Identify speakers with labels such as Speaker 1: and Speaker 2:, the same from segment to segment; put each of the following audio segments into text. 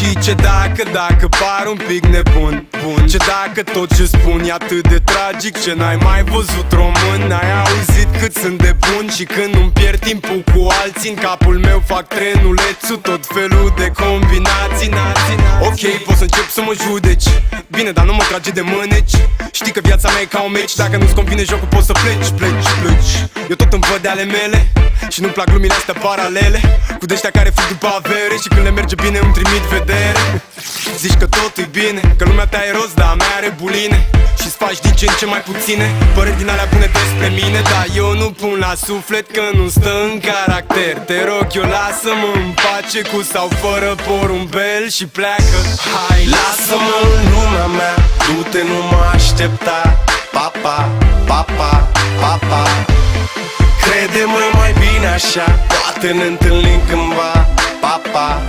Speaker 1: Și ce dacă par un pic nebun? Ce dacă tot ce spun e atât de tragic? Ce n-ai mai văzut român? N-ai auzit cât sunt de bun? Și când îmi pierd timpul cu alții, în capul meu fac trenulețul, tot felul de combinații. Ok, poți să încep să mă judeci, bine, dar nu mă trage de mâneci. Știi că viața mea e ca un meci, dacă nu-ți convine jocul poți să pleci. Eu tot îmi văd de ale mele și nu-mi plac glumile astea paralele cu deștia care fug după avere și când le merge bine îmi trimit vedere. Zici că totul e bine, că lumea ta e roz, dar a mea are buline și-ți faci din ce în ce mai puține păreri din alea bune despre mine. Dar eu nu pun la suflet că nu stă în caracter. Te rog eu, lasă-mă în pace, cu sau fără porumbel, și pleacă. Hai,
Speaker 2: lasă-mă în lumea mea, du-te, nu mă aștepta. Pa, pa. Crede-mă, mai bine așa, poate ne întâlnim cândva. Pa.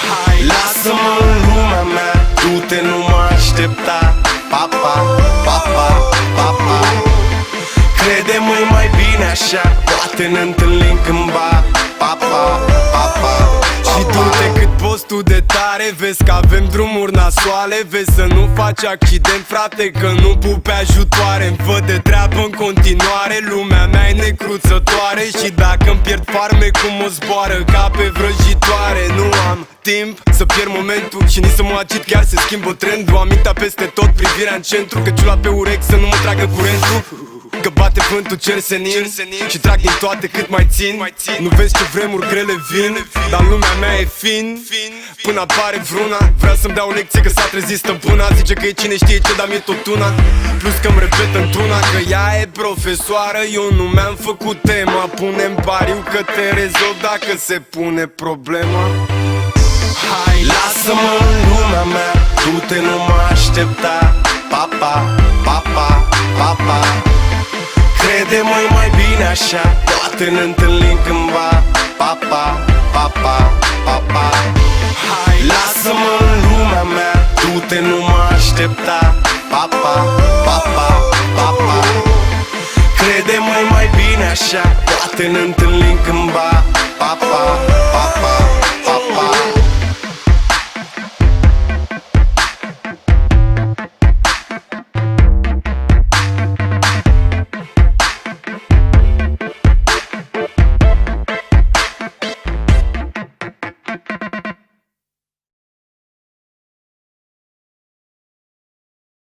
Speaker 2: Hai, lasă-mă în lumea mea, du-te, nu mă aștepta. Pa. Crede-mă, mai bine așa, poate ne întâlnim cândva. Pa.
Speaker 1: Și du-te cât poți tu de tare, vezi că avem drumuri nasoale. Vezi să nu faci accident, frate, că nu pupi ajutoare. Îmi văd de treabă în continuare, lumea mea e necruțătoare. Și dacă îmi pierd farmecul mă zboară ca pe vrăjitoare. Nu am timp să pierd momentul și nici să mă agit, chiar se schimbă trendul. Am mintea peste tot, privirea în centru, căciula pe urechi să nu mă tragă curentul. Că bate vântul, cer senin și trag din toate cât mai țin. Nu vezi ce vremuri grele vin, dar lumea mea e fin până apare vreuna. Vrea să-mi dea o lecție că s-a trezit stăpâna. Zice că e cine știe ce, dar mi-e tot una. Plus că-mi repet într-una că ea e profesoară. Eu nu mi-am făcut tema, punem pariu că te rezolv dacă se pune problema.
Speaker 2: Hai, lasă-mă în lumea mea, du-te, nu mă aștepta. Pa. Crede-mă, mai bine așa, poate ne întâlnim cândva. Pa. Hai, lasă-mă în lumea mea, du-te, nu mă aștepta. Pa. Crede-mă, mai bine așa, poate ne întâlnim cândva. Pa.